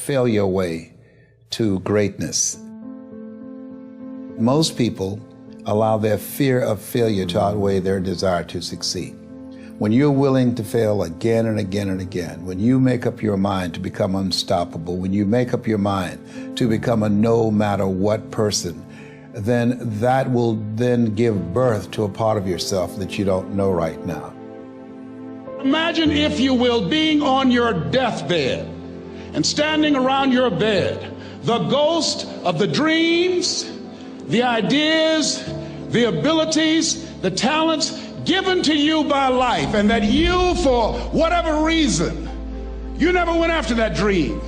failure way to greatness. Most people allow their fear of failure to outweigh their desire to succeed. When you're willing to fail again and again and again, when you make up your mind to become unstoppable, when you make up your mind to become a no matter what person, then that will then give birth to a part of yourself that you don't know right now. Imagine, if you will, being on your deathbed and standing around your bed, the ghost of the dreams, the ideas, the abilities, the talents given to you by life, and that you, for whatever reason, you never went after that dream.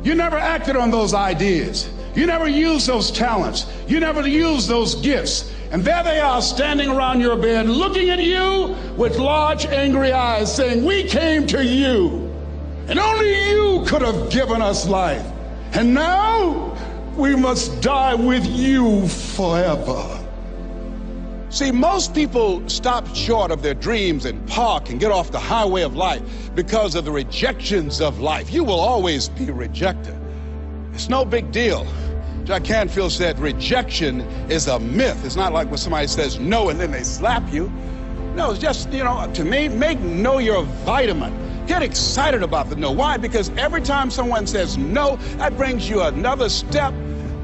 You never acted on those ideas. You never used those talents. You never used those gifts. And there they are standing around your bed looking at you with large angry eyes saying, "We came to you, and only you could have given us life. And now we must die with you forever." See, most people stop short of their dreams and park and get off the highway of life because of the rejections of life. You will always be rejected. It's no big deal. Jack Canfield said rejection is a myth. It's not like when somebody says no and then they slap you. No, it's just, to me, make no your vitamin. Get excited about the no. Why? Because every time someone says no, that brings you another step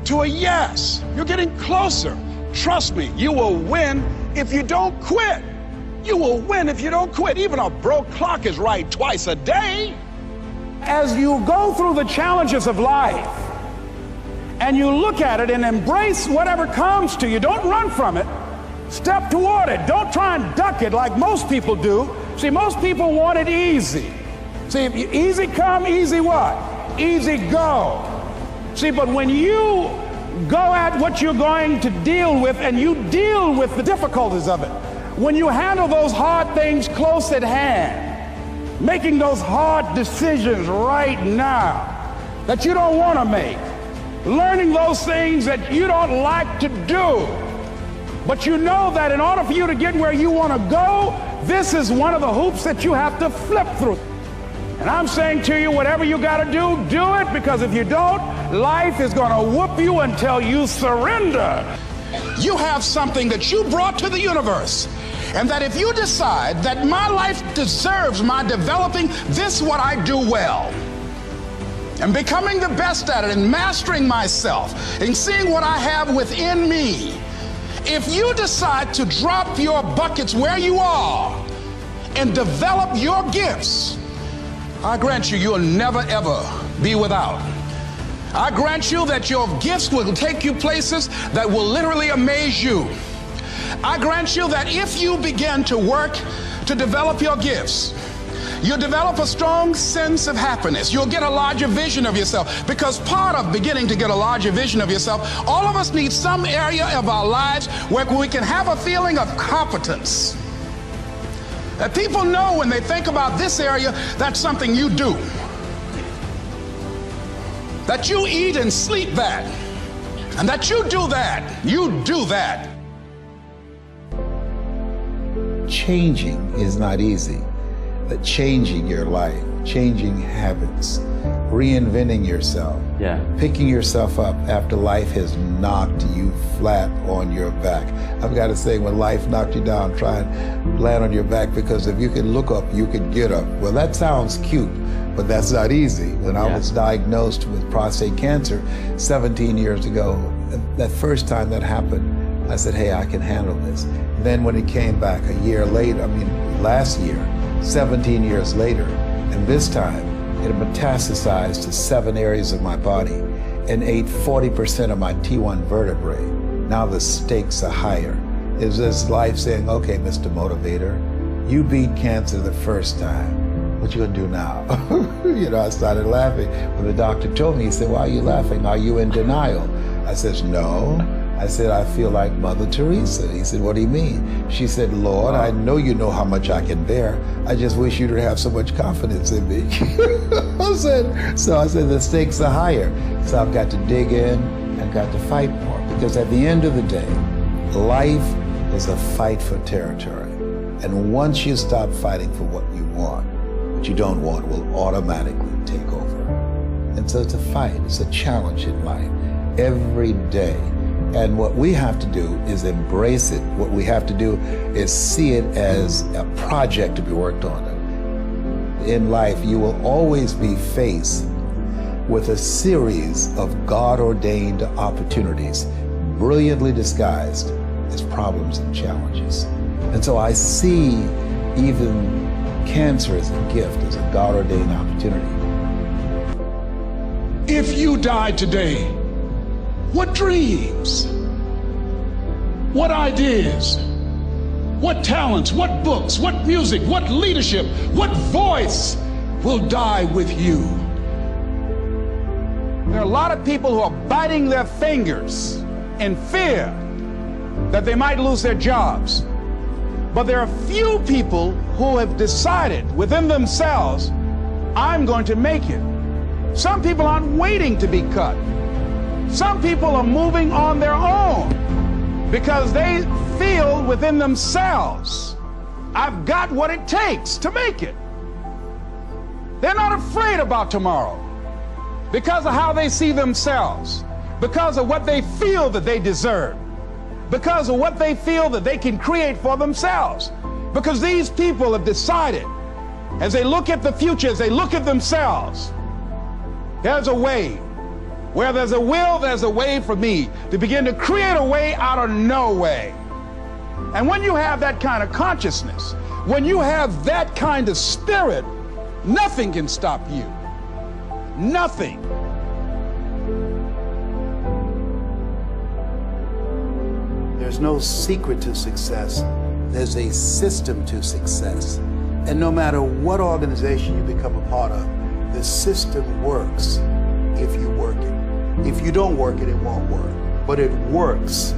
to a yes. You're getting closer. Trust me, you will win if you don't quit. You will win if you don't quit. Even a broke clock is right twice a day. As you go through the challenges of life and you look at it and embrace whatever comes to you, don't run from it. Step toward it. Don't try and duck it like most people do. See, most people want it easy. See, easy come, easy what? Easy go. See, but when you go at what you're going to deal with and you deal with the difficulties of it, when you handle those hard things close at hand, making those hard decisions right now that you don't want to make, learning those things that you don't like to do, but you know that in order for you to get where you want to go, this is one of the hoops that you have to flip through. And I'm saying to you, whatever you got to do, do it, because if you don't, life is going to whoop you until you surrender. You have something that you brought to the universe, and that if you decide that my life deserves my developing this what I do well, and becoming the best at it, and mastering myself, and seeing what I have within me, if you decide to drop your buckets where you are and develop your gifts, I grant you, you'll never ever be without. I grant you that your gifts will take you places that will literally amaze you. I grant you that if you begin to work to develop your gifts, you'll develop a strong sense of happiness. You'll get a larger vision of yourself, because part of beginning to get a larger vision of yourself, all of us need some area of our lives where we can have a feeling of competence. That people know when they think about this area, that's something you do. That you eat and sleep that. And that you do that. You do that. Changing is not easy. But changing your life, changing habits, reinventing yourself, picking yourself up after life has knocked you flat on your back. I've got to say, when life knocked you down, try and land on your back, because if you can look up, you can get up. Well, that sounds cute, but that's not easy. When I was diagnosed with prostate cancer 17 years ago, that first time that happened, I said, hey, I can handle this. Then when it came back a year later, last year, 17 years later, and this time it metastasized to 7 areas of my body and ate 40% of my T1 vertebrae. Now the stakes are higher. It's this life saying, okay, Mr. Motivator, you beat cancer the first time. What you gonna do now? I started laughing. When the doctor told me, he said, why are you laughing? Are you in denial? I said, no. I said, I feel like Mother Teresa. He said, what do you mean? She said, Lord, I know you know how much I can bear. I just wish you to have so much confidence in me. I said, the stakes are higher. So I've got to dig in, I've got to fight more. Because at the end of the day, life is a fight for territory. And once you stop fighting for what you want, what you don't want will automatically take over. And so it's a fight, it's a challenge in life every day. And what we have to do is embrace it. What we have to do is see it as a project to be worked on. In life, you will always be faced with a series of God-ordained opportunities, brilliantly disguised as problems and challenges. And so I see even cancer as a gift, as a God-ordained opportunity. If you died today, what dreams, what ideas, what talents, what books, what music, what leadership, what voice will die with you? There are a lot of people who are biting their fingers in fear that they might lose their jobs. But there are few people who have decided within themselves, I'm going to make it. Some people aren't waiting to be cut. Some people are moving on their own because they feel within themselves, I've got what it takes to make it. They're not afraid about tomorrow because of how they see themselves, because of what they feel that they deserve, because of what they feel that they can create for themselves. Because these people have decided, as they look at the future, as they look at themselves, there's a way. Where there's a will, there's a way for me to begin to create a way out of no way. And when you have that kind of consciousness, when you have that kind of spirit, nothing can stop you. Nothing. There's no secret to success. There's a system to success. And no matter what organization you become a part of, the system works if you work it. If you don't work it, it won't work. But it works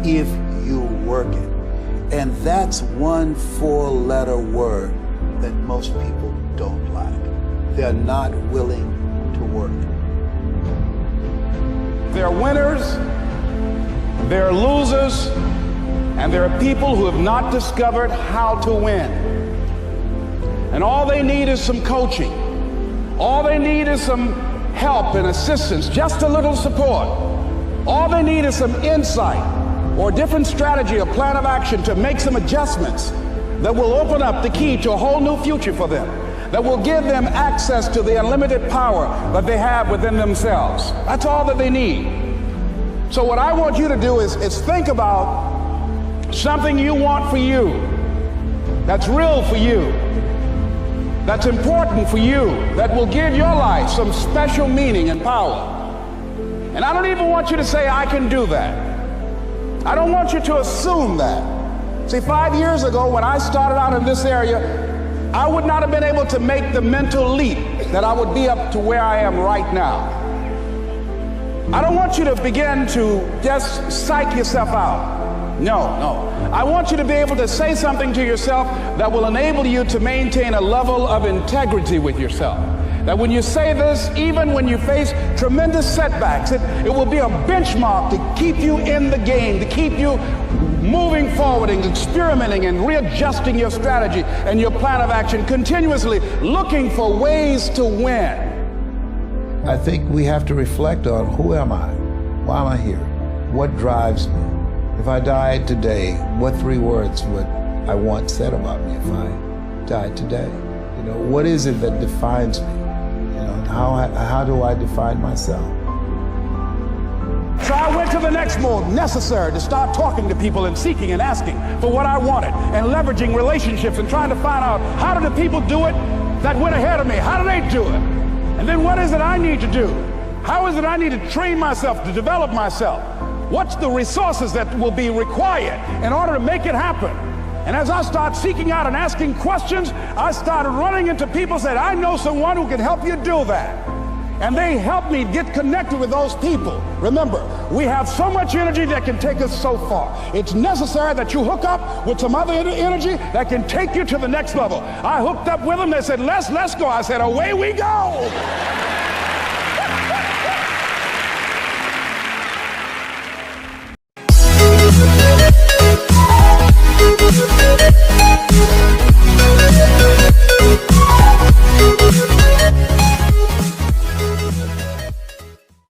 if you work it. And that's one four-letter word that most people don't like. They're not willing to work. There are winners, there are losers, and there are people who have not discovered how to win. And all they need is some coaching. All they need is some help and assistance, just a little support. All they need is some insight or a different strategy, a plan of action to make some adjustments that will open up the key to a whole new future for them, that will give them access to the unlimited power that they have within themselves. That's all that they need. So what I want you to do is think about something you want for you, that's real for you, that's important for you, that will give your life some special meaning and power. And I don't even want you to say, I can do that. I don't want you to assume that. See, 5 years ago, when I started out in this area, I would not have been able to make the mental leap that I would be up to where I am right now. I don't want you to begin to just psych yourself out. No. I want you to be able to say something to yourself that will enable you to maintain a level of integrity with yourself. That when you say this, even when you face tremendous setbacks, it will be a benchmark to keep you in the game, to keep you moving forward and experimenting and readjusting your strategy and your plan of action, continuously looking for ways to win. I think we have to reflect on, who am I? Why am I here? What drives me? If I died today, what 3 words would I want said about me if I died today? You know, what is it that defines me? You know, how do I define myself? So I went to the next mode necessary to start talking to people and seeking and asking for what I wanted and leveraging relationships and trying to find out, how do the people do it that went ahead of me? How do they do it? And then what is it I need to do? How is it I need to train myself, to develop myself? What's the resources that will be required in order to make it happen? And as I start seeking out and asking questions, I started running into people who said, I know someone who can help you do that. And they helped me get connected with those people. Remember, we have so much energy that can take us so far. It's necessary that you hook up with some other energy that can take you to the next level. I hooked up with them. They said, let's go. I said, away we go.